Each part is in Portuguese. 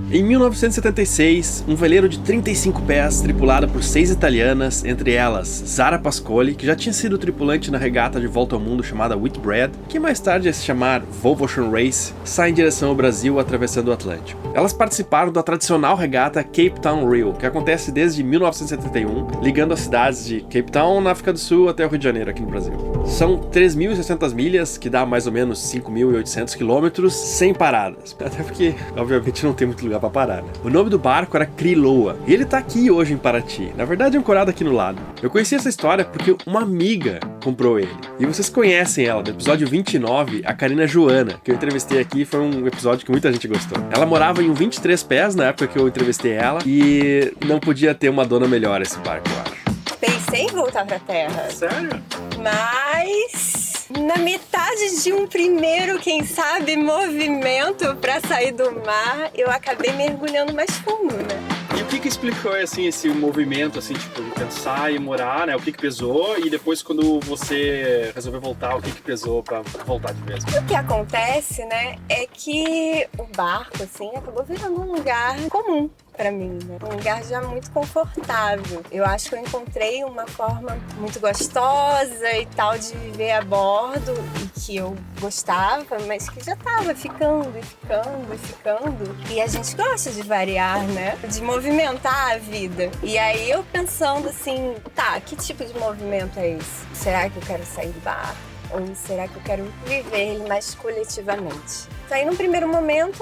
Em 1976, um veleiro de 35 pés, tripulado por 6 italianas, entre elas Zara Pascoli, que já tinha sido tripulante na regata de volta ao mundo chamada Whitbread, que mais tarde ia se chamar Volvo Ocean Race, sai em direção ao Brasil atravessando o Atlântico. Elas participaram da tradicional regata Cape Town Rio, que acontece desde 1971, ligando as cidades de Cape Town, na África do Sul, até o Rio de Janeiro, aqui no Brasil. São 3.600 milhas, que dá mais ou menos 5.800 quilômetros, sem paradas. Até porque, obviamente, não tem muito lugar pra parar, né? O nome do barco era Kriloa, e ele tá aqui hoje em Paraty. Na verdade, é ancorado aqui no lado. Eu conheci essa história porque uma amiga comprou ele. E vocês conhecem ela, do episódio 29, a Karina Joana, que eu entrevistei aqui, foi um episódio que muita gente gostou. Ela morava em um 23 pés na época que eu entrevistei ela, e não podia ter uma dona melhor esse barco, eu acho. Pensei em voltar pra terra. Sério? Mas na metade de um primeiro, quem sabe, movimento pra sair do mar, eu acabei mergulhando mais fundo, né? E o que explicou, assim, esse movimento, assim, tipo, de pensar e morar, né? O que pesou? E depois, quando você resolveu voltar, o que pesou pra voltar de vez? O que acontece, né, é que o barco, assim, acabou virando um lugar comum pra mim, né? Um lugar já muito confortável. Eu acho que eu encontrei uma forma muito gostosa e tal de viver a bordo e que eu gostava, mas que já tava ficando e ficando e ficando. E a gente gosta de variar, né? De movimentar a vida. E aí eu pensando assim, tá, que tipo de movimento é esse? Será que eu quero sair do barco? Ou será que eu quero viver ele mais coletivamente? Aí, num primeiro momento,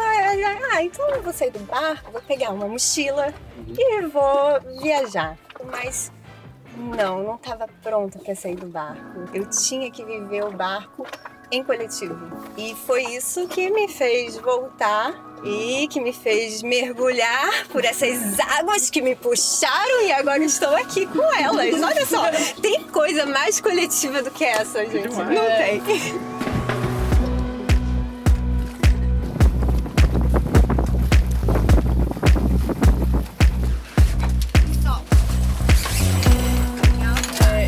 então eu vou sair do barco, vou pegar uma mochila e vou viajar. Mas não estava pronta para sair do barco. Eu tinha que viver o barco em coletivo. E foi isso que me fez voltar e que me fez mergulhar por essas águas que me puxaram e agora estou aqui com elas. Olha só, tem coisa mais coletiva do que essa, gente? Não tem.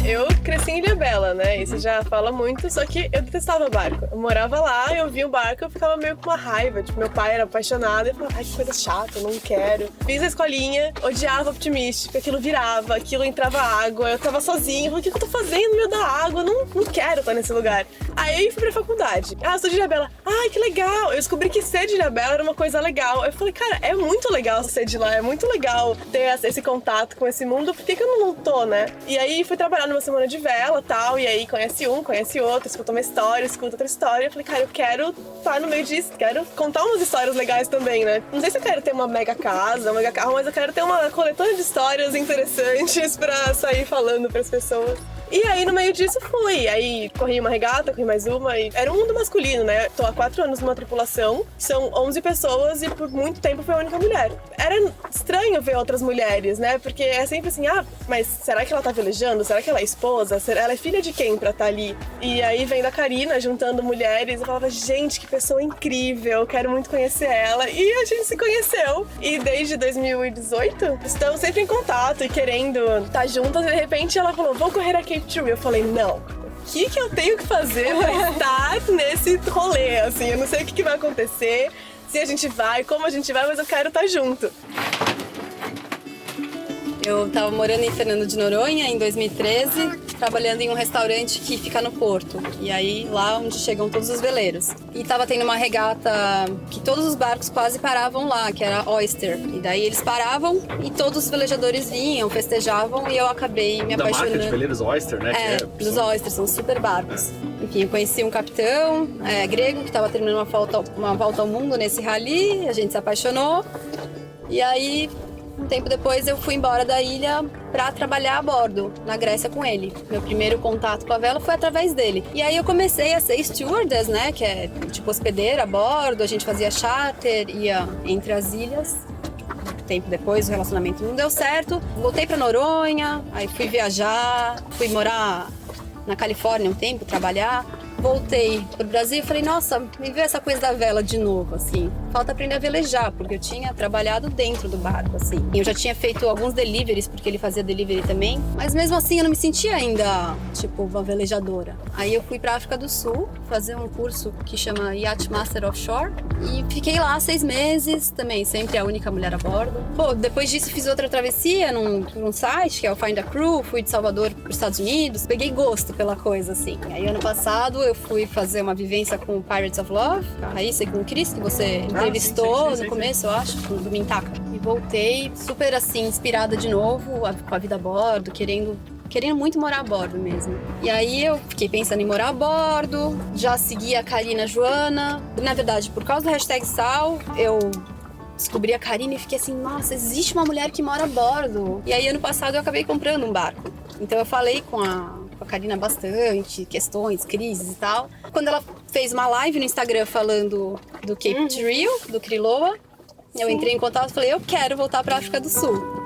Eu cresci em Ilhabela, né? Isso já fala muito, só que eu detestava barco. Eu morava lá, eu via o barco, eu ficava meio com uma raiva. Tipo, meu pai era apaixonado e falava, ai, que coisa chata, eu não quero. Fiz a escolinha, odiava Optimist, porque aquilo virava, aquilo entrava água, eu tava sozinha. Eu falei, o que eu tô fazendo no meio da água? Eu não quero estar nesse lugar. Aí fui pra faculdade. Ah, sou de Ilhabela. Ai, que legal. Eu descobri que ser de Ilhabela era uma coisa legal. Eu falei, cara, é muito legal ser de lá, é muito legal ter esse contato com esse mundo. Por que eu não tô, né? E aí fui trabalhar numa semana de vela e tal, e aí conhece um, conhece outro, escuta uma história, escuta outra história. Eu falei, cara, eu quero estar no meio disso, quero contar umas histórias legais também, né? Não sei se eu quero ter uma mega casa, um mega carro, mas eu quero ter uma coletânea de histórias interessantes pra sair falando pras pessoas. E aí, no meio disso, fui. Aí, corri uma regata, corri mais uma. E era um mundo masculino, né? Tô há 4 anos numa tripulação. São 11 pessoas e por muito tempo fui a única mulher. Era estranho ver outras mulheres, né? Porque é sempre assim, mas será que ela tá velejando? Será que ela é esposa? Ela é filha de quem pra estar ali? E aí, vem da Karina, juntando mulheres. Eu falava, gente, que pessoa incrível. Eu quero muito conhecer ela. E a gente se conheceu. E desde 2018, estamos sempre em contato e querendo estar juntas. E de repente, ela falou, vou correr aqui. Eu falei, não, o que eu tenho que fazer pra estar nesse rolê, assim, eu não sei o que vai acontecer, se a gente vai, como a gente vai, mas eu quero estar junto. Eu tava morando em Fernando de Noronha em 2013, trabalhando em um restaurante que fica no porto. E aí, lá onde chegam todos os veleiros. E tava tendo uma regata que todos os barcos quase paravam lá, que era Oyster. E daí eles paravam e todos os velejadores vinham, festejavam e eu acabei me apaixonando. Da marca de veleiros Oyster, né? Dos Oyster, são super barcos. Enfim, eu conheci um capitão grego que tava terminando uma volta ao mundo nesse rally, a gente se apaixonou. E aí, um tempo depois eu fui embora da ilha para trabalhar a bordo, na Grécia com ele. Meu primeiro contato com a vela foi através dele. E aí eu comecei a ser stewardess, né, que é tipo hospedeira a bordo, a gente fazia charter, ia entre as ilhas. Tempo depois o relacionamento não deu certo, voltei para Noronha, aí fui viajar, fui morar na Califórnia um tempo, trabalhar. voltei pro Brasil e falei, nossa, me veio essa coisa da vela de novo, assim. Falta aprender a velejar, porque eu tinha trabalhado dentro do barco, assim. E eu já tinha feito alguns deliveries, porque ele fazia delivery também. Mas mesmo assim eu não me sentia ainda, tipo, uma velejadora. Aí eu fui pra África do Sul fazer um curso que chama Yacht Master Offshore. E fiquei lá 6 meses, também sempre a única mulher a bordo. Pô, depois disso fiz outra travessia num site, que é o Find a Crew. Fui de Salvador para os Estados Unidos. Peguei gosto pela coisa, assim. Aí ano passado eu fui fazer uma vivência com o Pirates of Love, a Raíssa e com o Chris, que você entrevistou no começo, eu acho, do Mintaca. E voltei super, assim, inspirada de novo com a vida a bordo, querendo muito morar a bordo mesmo. E aí eu fiquei pensando em morar a bordo, já segui a Karina Joana. Na verdade, por causa do hashtag Sal, eu descobri a Karina e fiquei assim, nossa, existe uma mulher que mora a bordo. E aí ano passado eu acabei comprando um barco. Então eu falei com a Karina bastante, questões, crises e tal. Quando ela fez uma live no Instagram falando do Cape Trio, do Kriloa, eu entrei em contato e falei, eu quero voltar para a África do Sul.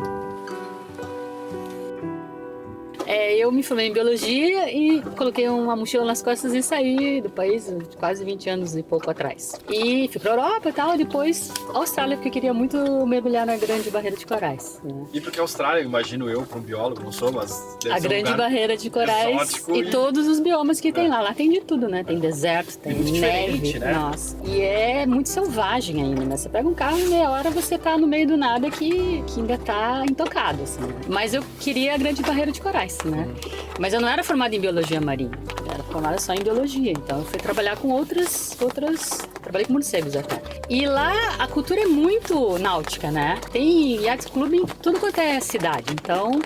Eu me formei em biologia e coloquei uma mochila nas costas e saí do país quase 20 anos e pouco atrás. E fui pra Europa e tal, depois Austrália, porque eu queria muito mergulhar na Grande Barreira de Corais. Né? E porque a Austrália, imagino eu, para um biólogo, não sou, mas deve a ser Grande Barreira de Corais e todos os biomas que tem lá. Lá tem de tudo, né? Tem deserto, tem neve. Né? Nossa. E é muito selvagem ainda, né? Você pega um carro e meia hora você tá no meio do nada que ainda tá intocado, assim. Né? Mas eu queria a Grande Barreira de Corais. Né? Mas eu não era formada em biologia marinha, eu era formada só em biologia, então eu fui trabalhar com outras, trabalhei com morcegos até. E lá a cultura é muito náutica, né? Tem yacht club em tudo quanto é cidade, então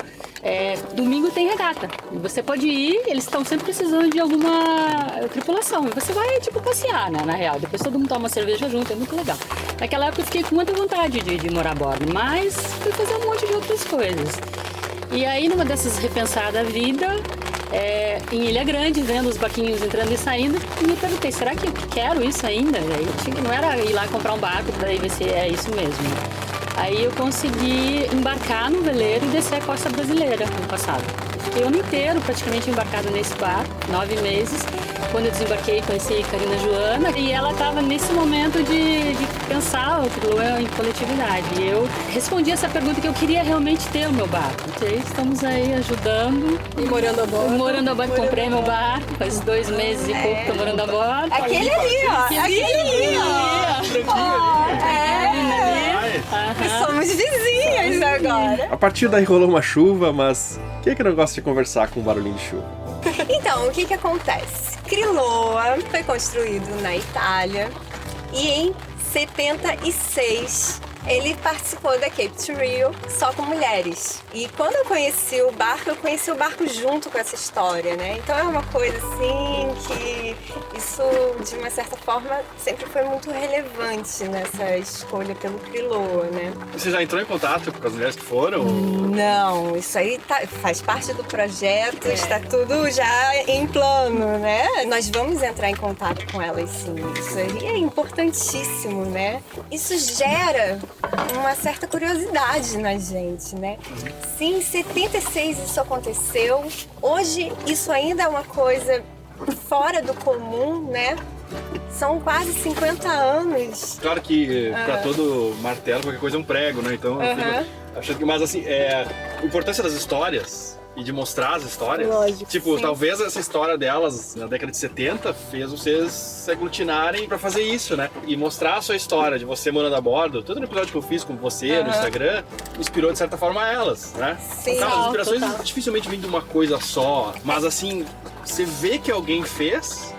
domingo tem regata. E você pode ir, eles estão sempre precisando de alguma tripulação. E você vai, tipo, passear, né, na real. Depois todo mundo toma uma cerveja junto, é muito legal. Naquela época eu fiquei com muita vontade de morar a bordo, mas fui fazer um monte de outras coisas. E aí, numa dessas repensar da vida, em Ilha Grande, vendo os barquinhos entrando e saindo, me perguntei, será que eu quero isso ainda? Aí, não era ir lá comprar um barco para ver se é isso mesmo. Aí eu consegui embarcar no veleiro e descer a costa brasileira no passado. Fiquei o ano inteiro praticamente embarcado nesse barco, 9 meses. Quando eu desembarquei, conheci a Karina Joana e ela estava nesse momento de pensar o Kriloa em coletividade. E eu respondi essa pergunta que eu queria realmente ter o meu barco. E aí estamos aí ajudando. E morando a bordo. Morando a bordo, comprei meu barco, faz 2 meses e pouco estou morando a bordo. Aquele ali, ó. Aquele ali, ó. Somos vizinhas agora. A partir daí rolou uma chuva, mas quem é que não gosta de conversar com um barulhinho de chuva? Então, o que acontece? Kriloa foi construído na Itália e em 76 ele participou da Cape Trio só com mulheres. E quando eu conheci o barco junto com essa história, né? Então é uma coisa assim que isso, de uma certa forma, sempre foi muito relevante nessa escolha pelo Kriloa, né? Você já entrou em contato com as mulheres que foram? Não, isso aí faz parte do projeto, está tudo já em plano, né? Nós vamos entrar em contato com elas, sim. Isso aí é importantíssimo, né? Isso gera uma certa curiosidade na gente, né? Se em 76 isso aconteceu, hoje isso ainda é uma coisa fora do comum, né? São quase 50 anos. Claro que para todo martelo qualquer coisa é um prego, né? Então eu fico achando que, mas assim, a importância das histórias e de mostrar as histórias. Lógico, tipo, sim. Talvez essa história delas na década de 70 fez vocês se aglutinarem pra fazer isso, né? E mostrar a sua história de você morando a bordo. Todo no episódio que eu fiz com você no Instagram inspirou de certa forma elas, né? Sim. Tá, as inspirações dificilmente vêm de uma coisa só, mas assim, você vê que alguém fez,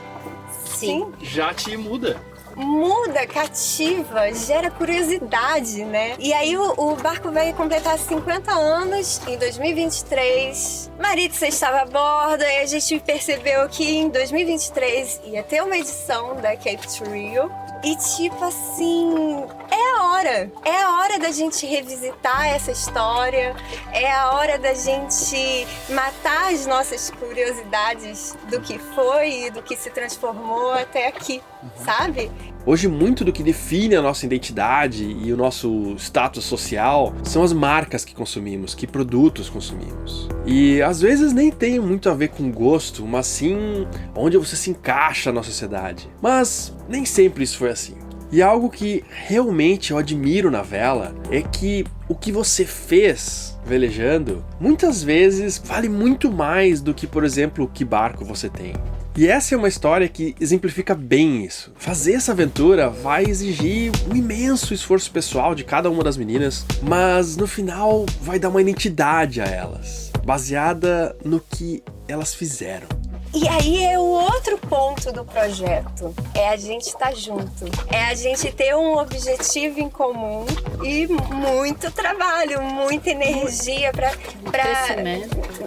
Sim. já te muda. Muda, cativa, gera curiosidade, né? E aí o barco vai completar 50 anos em 2023. Maritza estava a bordo e a gente percebeu que em 2023 ia ter uma edição da Cape Trio. E tipo assim, é a hora da gente revisitar essa história, é a hora da gente matar as nossas curiosidades do que foi e do que se transformou até aqui. sabe? Hoje, muito do que define a nossa identidade e o nosso status social são as marcas que consumimos, que produtos consumimos. E às vezes nem tem muito a ver com gosto, mas sim onde você se encaixa na sociedade. Mas nem sempre isso foi assim. E algo que realmente eu admiro na vela é que o que você fez velejando muitas vezes vale muito mais do que, por exemplo, que barco você tem. E essa é uma história que exemplifica bem isso. Fazer essa aventura vai exigir um imenso esforço pessoal de cada uma das meninas, mas no final vai dar uma identidade a elas, baseada no que elas fizeram. E aí é o outro ponto do projeto, é a gente estar junto, é a gente ter um objetivo em comum e muito trabalho, muita energia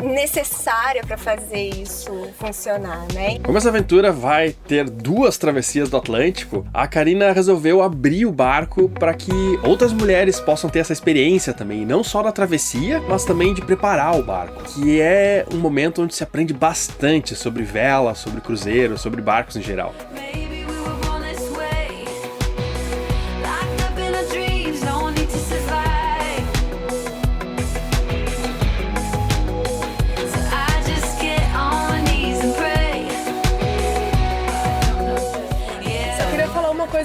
necessária para fazer isso funcionar, né? Como essa aventura vai ter 2 travessias do Atlântico, a Karina resolveu abrir o barco para que outras mulheres possam ter essa experiência também, não só da travessia, mas também de preparar o barco, que é um momento onde se aprende bastante sobre vela, sobre cruzeiro, sobre barcos em geral.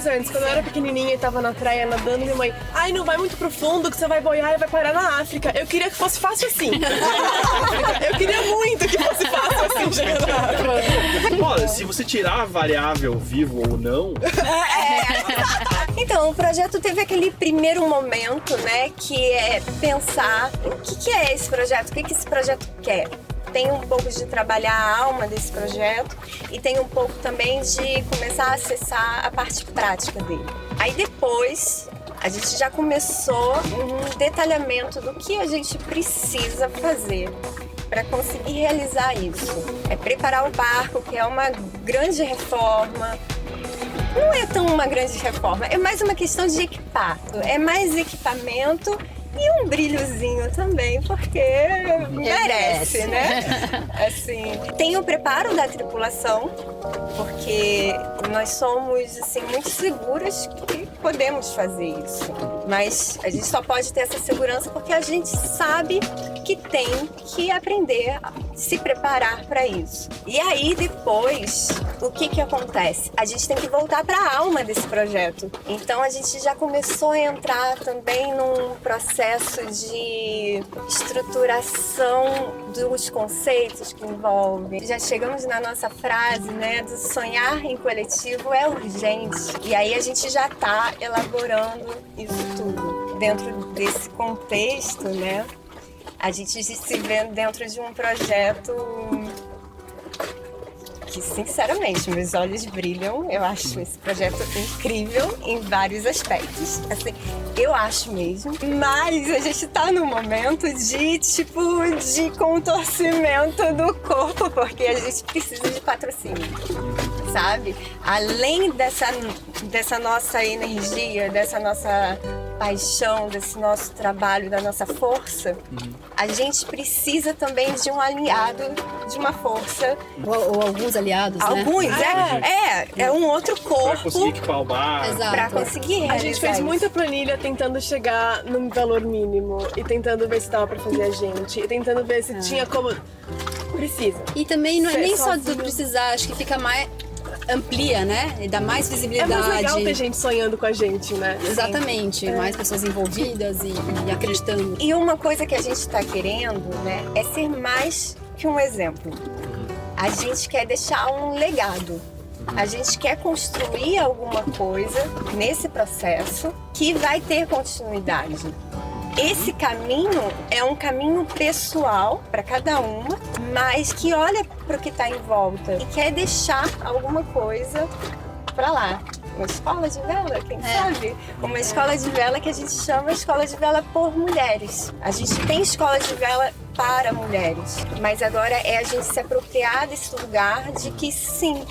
Antes, quando eu era pequenininha e tava na praia nadando, minha mãe, ai, não vai muito profundo que você vai boiar e vai parar na África. Eu queria que fosse fácil assim. Eu queria muito que fosse fácil assim chegar na África. Olha, se você tirar a variável vivo ou não... Então, o projeto teve aquele primeiro momento, né, que é pensar o que é esse projeto, o que esse projeto quer. Tem um pouco de trabalhar a alma desse projeto e tem um pouco também de começar a acessar a parte prática dele. Aí depois a gente já começou um detalhamento do que a gente precisa fazer para conseguir realizar isso. É preparar o barco, que é uma grande reforma. Não é tão uma grande reforma, é mais uma questão de equipar. É mais equipamento e um brilhozinho também, porque merece, né? Assim, tem o preparo da tripulação, porque nós somos assim, muito seguras que podemos fazer isso. Mas a gente só pode ter essa segurança porque a gente sabe que tem que aprender a se preparar para isso. E aí depois, o que acontece? A gente tem que voltar para a alma desse projeto. Então a gente já começou a entrar também num processo de estruturação dos conceitos que envolvem. Já chegamos na nossa frase, né, do sonhar em coletivo é urgente. E aí a gente já está elaborando isso tudo. Dentro desse contexto, né, a gente se vê dentro de um projeto que, sinceramente, meus olhos brilham. Eu acho esse projeto incrível em vários aspectos. Assim, eu acho mesmo. Mas a gente tá num momento de contorcimento do corpo, porque a gente precisa de patrocínio, sabe? Além dessa nossa energia, dessa nossa paixão, desse nosso trabalho, da nossa força, a gente precisa também de um aliado, de uma força. Ou alguns aliados, alguns, né? É um outro corpo. Pra conseguir equipar o bar. Exato. Pra conseguir realizar A gente fez isso. muita planilha tentando chegar num valor mínimo e tentando ver se dava pra fazer a gente e tentando ver se tinha como... Precisa. E também não é Ser nem só sozinho. do precisar, acho que fica mais... amplia, né? E dá mais É visibilidade. mais legal ter gente sonhando com a gente, né? Exatamente, mais pessoas envolvidas e acreditando. E uma coisa que a gente está querendo, né, é ser mais que um exemplo. A gente quer deixar um legado. A gente quer construir alguma coisa nesse processo que vai ter continuidade. Esse caminho é um caminho pessoal para cada uma, mas que olha para o que está em volta e quer deixar alguma coisa para lá. Uma escola de vela, quem sabe? Uma escola de vela que a gente chama Escola de Vela por Mulheres. A gente tem escola de vela para mulheres, mas agora é a gente se apropriar desse lugar de que sim,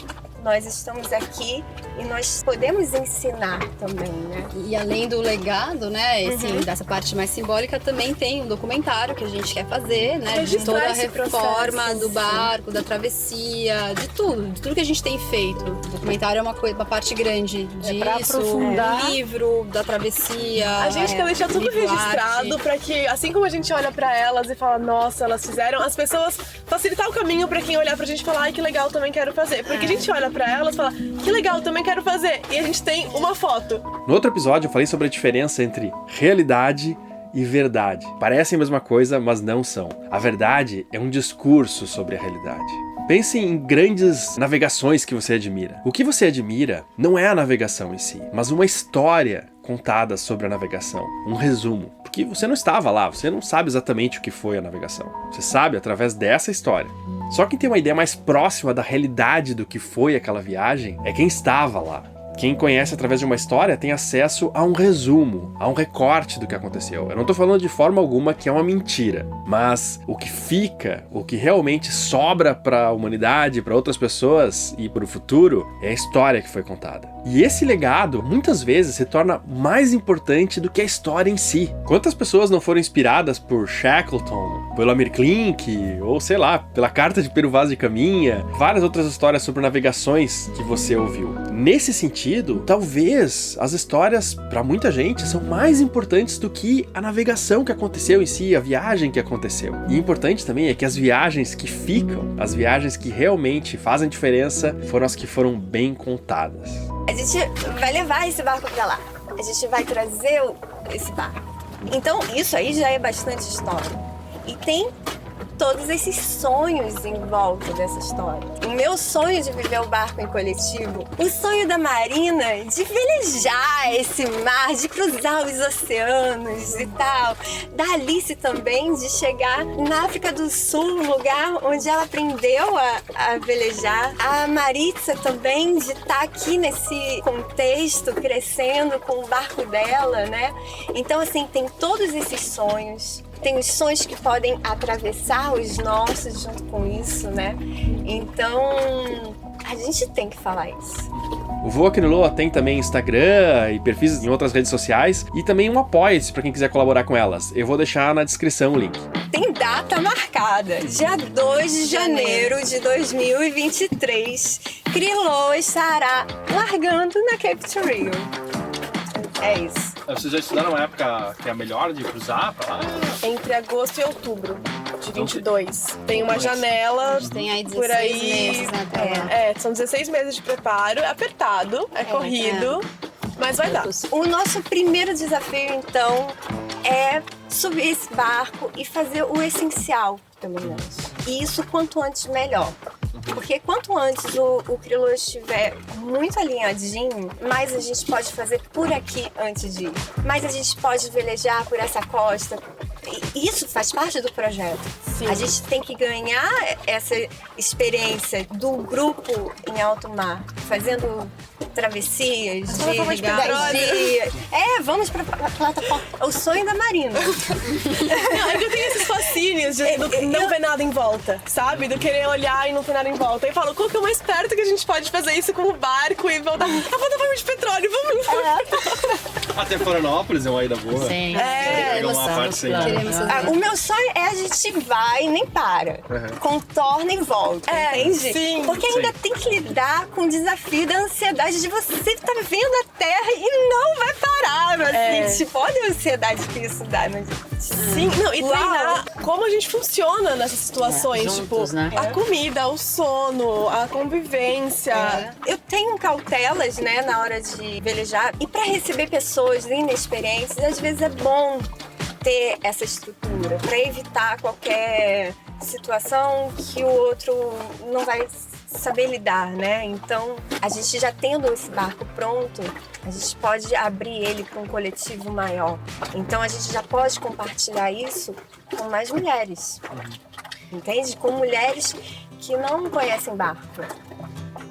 nós estamos aqui e nós podemos ensinar também, né? E além do legado, né, dessa parte mais simbólica, também tem um documentário que a gente quer fazer, né, de Registrar toda a esse reforma processo, do barco, da travessia, de tudo que a gente tem feito. O documentário é uma parte grande disso, pra aprofundar. o livro da travessia. A gente quer deixar tudo livro, registrado arte. pra que, assim como a gente olha pra elas e fala, nossa, elas fizeram, as pessoas facilitar o caminho pra quem olhar pra gente e falar, ai, que legal, também quero fazer. Porque a gente olha pra elas e fala, que legal, também quero fazer. E a gente tem uma foto. No outro episódio eu falei sobre a diferença entre realidade e verdade. Parecem a mesma coisa, mas não são. A verdade é um discurso sobre a realidade. Pense em grandes navegações que você admira. O que você admira não é a navegação em si, mas uma história contada sobre a navegação, um resumo. Porque você não estava lá, você não sabe exatamente o que foi a navegação. Você sabe através dessa história. Só quem tem uma ideia mais próxima da realidade do que foi aquela viagem é quem estava lá. Quem conhece através de uma história tem acesso a um resumo, a um recorte do que aconteceu. Eu não tô falando de forma alguma que é uma mentira, mas o que fica, o que realmente sobra para a humanidade, para outras pessoas e para o futuro é a história que foi contada. E esse legado, muitas vezes, se torna mais importante do que a história em si. Quantas pessoas não foram inspiradas por Shackleton, pelo Amir Klink, ou sei lá, pela Carta de Pero Vaz de Caminha, várias outras histórias sobre navegações que você ouviu. Nesse sentido, talvez as histórias, para muita gente, são mais importantes do que a navegação que aconteceu em si, a viagem que aconteceu. E importante também é que as viagens que ficam, as viagens que realmente fazem diferença, foram as que foram bem contadas. A gente vai levar esse barco pra lá. A gente vai trazer esse barco. Então, isso aí já é bastante história. E tem todos esses sonhos em volta dessa história. O meu sonho de viver o barco em coletivo, o sonho da Marina de velejar esse mar, de cruzar os oceanos e tal. Da Alice também de chegar na África do Sul, um lugar onde ela aprendeu a velejar. A Maritza também de estar aqui nesse contexto, crescendo com o barco dela, né? Então, assim, tem todos esses sonhos. Tem os sonhos que podem atravessar os nossos junto com isso, né? Então, a gente tem que falar isso. O Voa que no Loa tem também Instagram e perfis em outras redes sociais e também um Apoia-se para quem quiser colaborar com elas. Eu vou deixar na descrição o link. Tem data marcada, dia 2 de janeiro de 2023. Kriloa estará largando na Cape to Rio. É isso. Vocês já estudaram uma época que é a melhor de cruzar pra lá? Entre agosto e outubro de 22. Tem uma janela Tem aí 16 por aí. meses, né, pra lá. São 16 meses de preparo. É apertado, é corrido, mas vai dar. O nosso primeiro desafio, então, é subir esse barco e fazer o essencial, pelo menos. E isso quanto antes melhor. Porque quanto antes o Kriloa estiver muito alinhadinho, mais a gente pode fazer por aqui antes de ir. Mais a gente pode velejar por essa costa. E isso faz parte do projeto. Sim. A gente tem que ganhar essa experiência do grupo em alto mar, fazendo travessias de plataforma de 10 petróleo. dias. Vamos pra plataforma. O sonho da Marina. Não, é que eu tenho esses fascínios de não ver nada em volta, sabe? Do querer olhar e não ter nada em volta. Aí eu falo, qual que é o mais perto que a gente pode fazer isso com o barco e voltar? A plataforma de petróleo, vamos! Até Florianópolis é uma ida boa. Sim. Pegar uma parte sem Queremos fazer. O meu sonho é a gente vai e nem para. Contorna e volta, entende? sim. Porque ainda tem que lidar com o desafio da ansiedade de você estar vendo a Terra e não vai parar, assim. Tipo, olha a ansiedade que isso dá, né? Sim, não, e Uau. treinar como a gente funciona nessas situações, juntos, tipo, né? a comida, o sono, a convivência. Eu tenho cautelas, né, na hora de velejar. E para receber pessoas inexperientes, às vezes é bom ter essa estrutura para evitar qualquer situação que o outro não vai saber lidar, né? Então, a gente já tendo esse barco pronto, a gente pode abrir ele para um coletivo maior. Então, a gente já pode compartilhar isso com mais mulheres, entende? Com mulheres que não conhecem barco.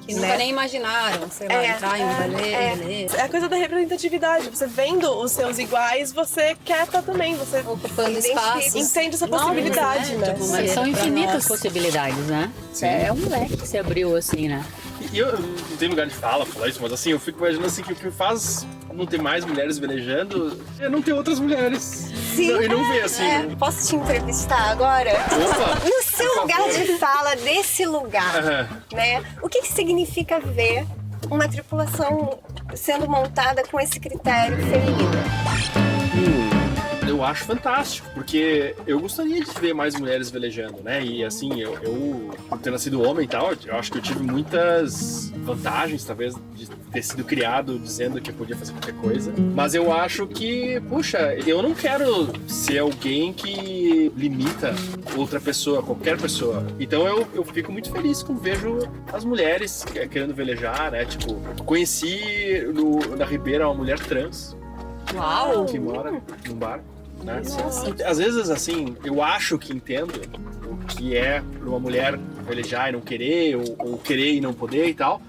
Que nunca nem imaginaram, sei lá, entrar em um balé. É a coisa da representatividade. Você vendo os seus iguais, você quer estar também. Você Ocupando espaços. entende essa possibilidade, né? Tipo, mas são infinitas possibilidades, né? É um leque que se abriu assim, né? E eu não tenho lugar de fala falar isso, mas assim, eu fico imaginando assim, que o que faz não ter mais mulheres velejando é não ter outras mulheres. Sim, E não ver assim. Posso te entrevistar agora? Opa! No seu por lugar favor. de fala desse lugar, Aham. né? O que significa ver uma tripulação sendo montada com esse critério feminino? Eu acho fantástico, porque eu gostaria de ver mais mulheres velejando, né? E assim, eu por ter nascido homem e tal, eu acho que eu tive muitas vantagens, talvez, de ter sido criado dizendo que eu podia fazer qualquer coisa. Mas eu acho que, puxa, eu não quero ser alguém que limita outra pessoa, qualquer pessoa. Então eu fico muito feliz quando vejo as mulheres querendo velejar, né? Tipo, conheci na Ribeira uma mulher trans. Uau! Que mora num barco, né? Às vezes, assim, eu acho que entendo o que é uma mulher velejar e não querer, ou querer e não poder e tal,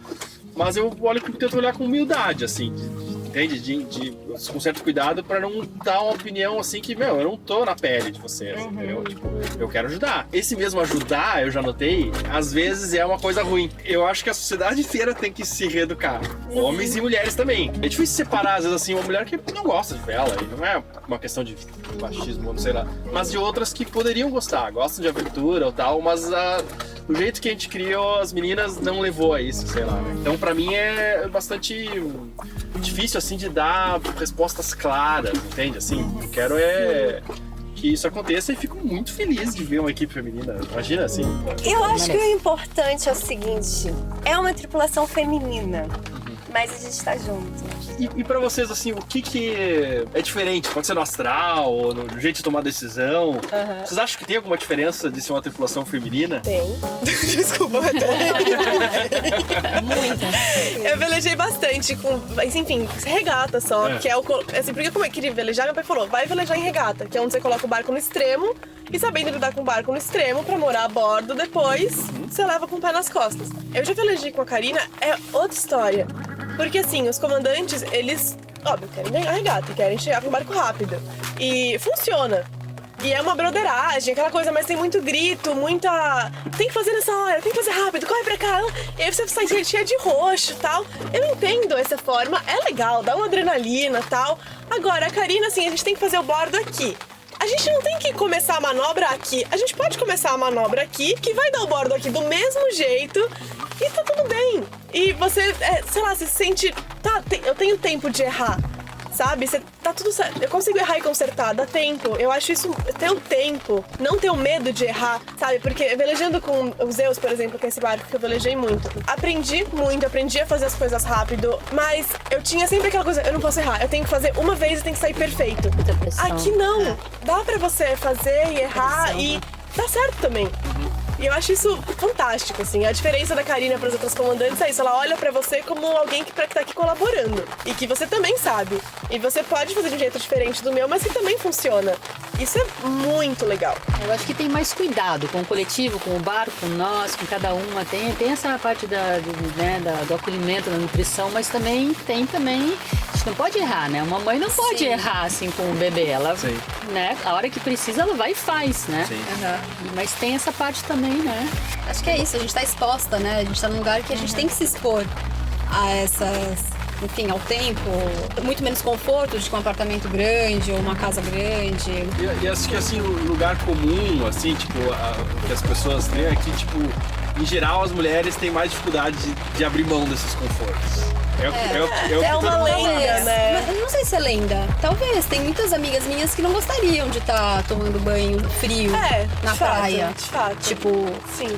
mas eu tento olhar com humildade, assim, entende? Com certo cuidado pra não dar uma opinião assim que, eu não tô na pele de vocês, entendeu? Tipo, eu quero ajudar. Esse mesmo ajudar, eu já notei, às vezes é uma coisa ruim. Eu acho que a sociedade inteira tem que se reeducar. Homens e mulheres também. É difícil separar, às vezes, assim, uma mulher que não gosta de vela, e não é uma questão de machismo, não sei lá, mas de outras que poderiam gostar, gostam de aventura ou tal, mas o jeito que a gente criou as meninas não levou a isso, sei lá, né? Então, pra mim, é bastante difícil, assim, de dar respostas claras, entende? Assim, eu quero que isso aconteça e fico muito feliz de ver uma equipe feminina. Imagina, assim. Eu acho que o importante é o seguinte, é uma tripulação feminina, mas a gente tá junto. E pra vocês, assim, o que é diferente? Pode ser no astral, ou no jeito de tomar decisão? Vocês acham que tem alguma diferença de ser uma tripulação feminina? Tem. Desculpa, eu velejei bastante com, mas enfim, regata só, que é o assim, porque como eu queria velejar, meu pai falou, vai velejar em regata, que é onde você coloca o barco no extremo e sabendo lidar com o barco no extremo pra morar a bordo depois, você leva com o pé nas costas. Eu já velejei com a Karina, é outra história. Porque assim, os comandantes, eles, óbvio, querem ganhar a regata, querem chegar com o barco rápido. E funciona. E é uma broderagem, aquela coisa, mas tem muito grito, muita... Tem que fazer nessa hora, tem que fazer rápido, corre pra cá. E aí você sai cheia de roxo e tal. Eu entendo essa forma, é legal, dá uma adrenalina e tal. Agora, a Karina, assim, a gente tem que fazer o bordo aqui. A gente não tem que começar a manobra aqui. A gente pode começar a manobra aqui, que vai dar o bordo aqui do mesmo jeito. E tá tudo bem. E você, sei lá, você se sente... Tá, eu tenho tempo de errar, sabe? Tá tudo certo. Eu consigo errar e consertar, dá tempo. Eu acho isso, ter o tempo, não ter o medo de errar, sabe? Porque velejando com os Zeus, por exemplo, que é esse barco que eu velejei muito, aprendi a fazer as coisas rápido, mas eu tinha sempre aquela coisa, eu não posso errar, eu tenho que fazer uma vez e tem que sair perfeito. Muita pressão. Aqui não. Dá pra você fazer e errar e dá certo também. E eu acho isso fantástico, assim. A diferença da Karina para as outras comandantes é isso. Ela olha pra você como alguém que tá aqui colaborando. E que você também sabe. E você pode fazer de um jeito diferente do meu, mas que também funciona. Isso é muito legal. Eu acho que tem mais cuidado com o coletivo, com o barco, com nós, com cada uma. Tem essa parte do acolhimento, da nutrição, mas também tem também... A gente não pode errar, né? Uma mãe não pode errar assim com o bebê. Ela, né? A hora que precisa, ela vai e faz, né? Sim. Mas tem essa parte também, né? Acho que é isso, a gente tá exposta, né? A gente tá num lugar que a gente tem que se expor a essas, enfim, ao tempo, muito menos conforto de um apartamento grande ou uma casa grande. E acho que, assim, o lugar comum, assim, tipo, que as pessoas têm aqui, tipo, em geral, as mulheres têm mais dificuldade de abrir mão desses confortos. É uma lenda, né? Mas eu não sei se é lenda. Talvez. Tem muitas amigas minhas que não gostariam de estar tomando banho frio na praia. De fato. Tipo,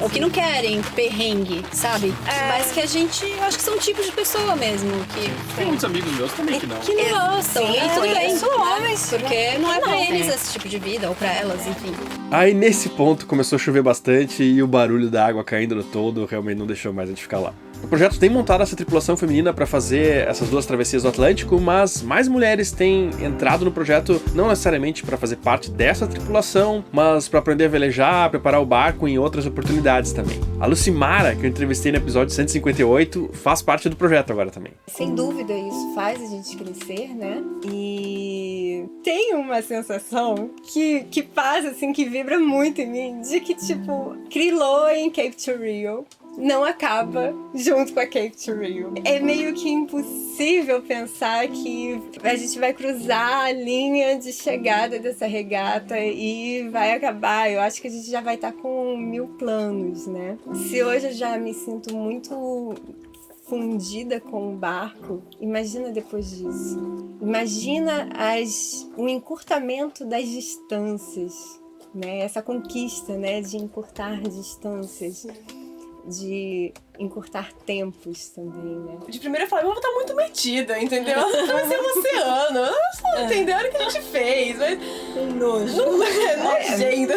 ou que não querem perrengue, sabe? Mas que a gente, eu acho que são tipos de pessoa mesmo. Que Tem muitos amigos meus também que não. que não gostam. E tudo bem. São homens. Porque não é pra eles esse tipo de vida, ou pra elas, enfim. Aí nesse ponto começou a chover bastante e o barulho da água caindo no todo realmente não deixou mais a gente ficar lá. O projeto tem montado essa tripulação feminina para fazer essas 2 travessias do Atlântico, mas mais mulheres têm entrado no projeto não necessariamente para fazer parte dessa tripulação, mas para aprender a velejar, preparar o barco em outras oportunidades também. A Lucimara, que eu entrevistei no episódio 158, faz parte do projeto agora também. Sem dúvida, isso faz a gente crescer, né? E tem uma sensação que faz, assim, que vibra muito em mim, de que, tipo, Krilo em Cape to Rio não acaba junto com a Cape to Rio. É meio que impossível pensar que a gente vai cruzar a linha de chegada dessa regata e vai acabar. Eu acho que a gente já vai estar com 1000 planos, né? Se hoje eu já me sinto muito fundida com o barco, imagina depois disso. Imagina o encurtamento das distâncias, né? Essa conquista, né? De encurtar distâncias, de encurtar tempos também, né? De primeira eu falei, eu vou estar muito metida, entendeu? Vai ser um oceano. Eu não entenderam o que a gente fez, mas... Nojo. Nojento.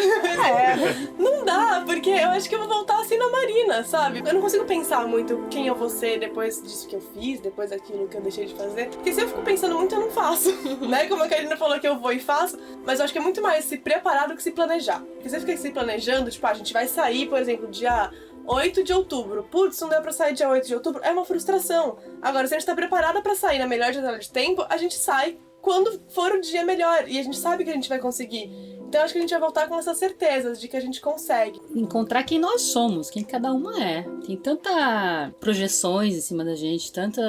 Não dá, porque eu acho que eu vou voltar assim na marina, sabe? Eu não consigo pensar muito quem eu vou ser depois disso que eu fiz, depois daquilo que eu deixei de fazer. Porque se eu fico pensando muito, eu não faço, né? Como a Karina falou que eu vou e faço, mas eu acho que é muito mais se preparar do que se planejar. Porque se você fica se planejando, tipo, a gente vai sair, por exemplo, dia 8 de outubro. Putz, não deu pra sair dia 8 de outubro. É uma frustração. Agora, se a gente tá preparada pra sair na melhor janela de tempo, a gente sai quando for o dia melhor. E a gente sabe que a gente vai conseguir. Então, acho que a gente vai voltar com essas certezas de que a gente consegue. Encontrar quem nós somos, quem cada uma é. Tem tanta projeções em cima da gente, tanta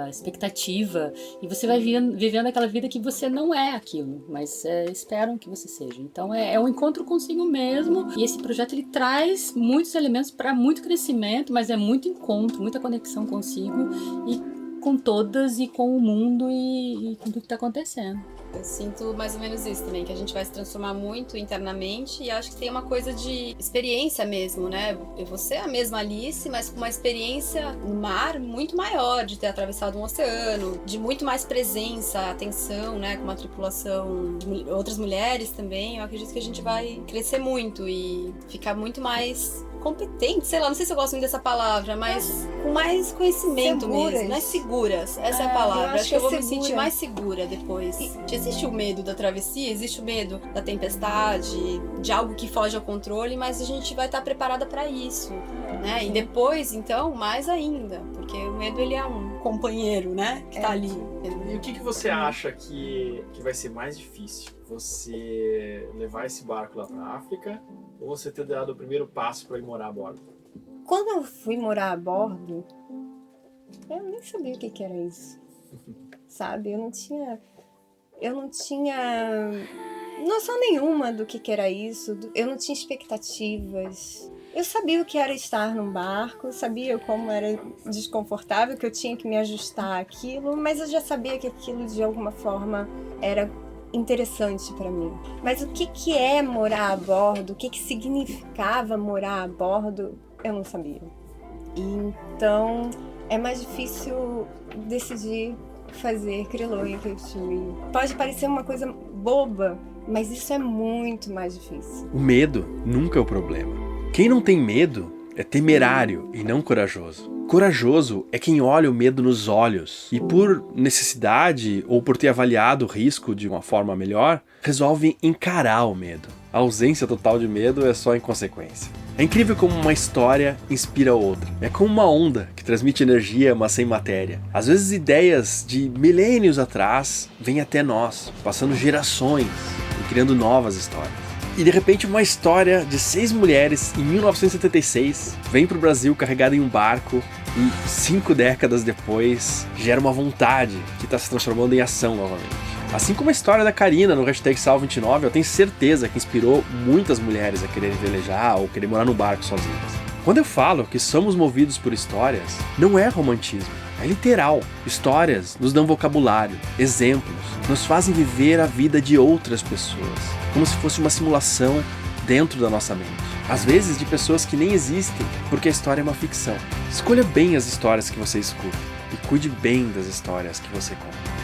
expectativa, e você vai vivendo aquela vida que você não é aquilo, mas esperam que você seja. Então é um encontro consigo mesmo, e esse projeto ele traz muitos elementos para muito crescimento, mas é muito encontro, muita conexão consigo e com todas e com o mundo e com tudo que está acontecendo. Eu sinto mais ou menos isso também, que a gente vai se transformar muito internamente e acho que tem uma coisa de experiência mesmo, né? Você é a mesma Alice, mas com uma experiência no mar muito maior, de ter atravessado um oceano, de muito mais presença, atenção, né? Com uma tripulação de outras mulheres também. Eu acredito que a gente vai crescer muito e ficar muito mais competente, sei lá, não sei se eu gosto muito dessa palavra, mas com mais conhecimento seguras. mesmo, né? Seguras, essa é a palavra. Acho que eu vou me segura. sentir mais segura depois. Existe o medo da travessia, existe o medo da tempestade, de algo que foge ao controle, mas a gente vai estar preparada para isso, né? E depois, então, mais ainda, porque o medo ele é um companheiro, né? Que tá ali. E o que você acha que vai ser mais difícil? Você levar esse barco lá pra África ou você ter dado o primeiro passo para ir morar a bordo? Quando eu fui morar a bordo, eu nem sabia o que era isso, sabe? Eu não tinha noção nenhuma do que era isso, eu não tinha expectativas. Eu sabia o que era estar num barco, sabia como era desconfortável, que eu tinha que me ajustar àquilo, mas eu já sabia que aquilo de alguma forma era interessante para mim. Mas o que é morar a bordo, o que significava morar a bordo, eu não sabia. Então é mais difícil decidir fazer Krilo em Cape to Rio. Pode parecer uma coisa boba, mas isso é muito mais difícil. O medo nunca é o problema. Quem não tem medo é temerário e não corajoso. Corajoso é quem olha o medo nos olhos e, por necessidade ou por ter avaliado o risco de uma forma melhor, resolve encarar o medo. A ausência total de medo é só inconsequência. É incrível como uma história inspira outra. É como uma onda que transmite energia, mas sem matéria. Às vezes ideias de milênios atrás vêm até nós, passando gerações e criando novas histórias. E de repente uma história de 6 mulheres em 1976 vem para o Brasil carregada em um barco e 5 décadas depois gera uma vontade que está se transformando em ação novamente. Assim como a história da Karina no #Sal29, eu tenho certeza que inspirou muitas mulheres a quererem velejar ou querer morar no barco sozinhas. Quando eu falo que somos movidos por histórias, não é romantismo, é literal. Histórias nos dão vocabulário, exemplos, nos fazem viver a vida de outras pessoas, como se fosse uma simulação dentro da nossa mente. Às vezes de pessoas que nem existem, porque a história é uma ficção. Escolha bem as histórias que você escuta e cuide bem das histórias que você conta.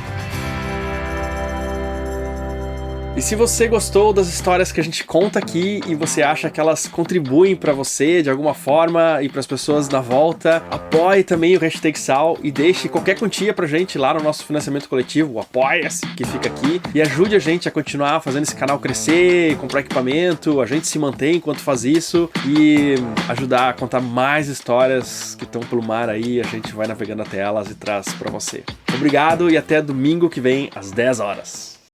E se você gostou das histórias que a gente conta aqui e você acha que elas contribuem para você de alguma forma e para as pessoas na volta, apoie também o #Sal e deixe qualquer quantia pra gente lá no nosso financiamento coletivo, o Apoia-se, que fica aqui, e ajude a gente a continuar fazendo esse canal crescer, comprar equipamento, a gente se mantém enquanto faz isso e ajudar a contar mais histórias que estão pelo mar aí, a gente vai navegando até elas e traz para você. Obrigado e até domingo que vem às 10 horas.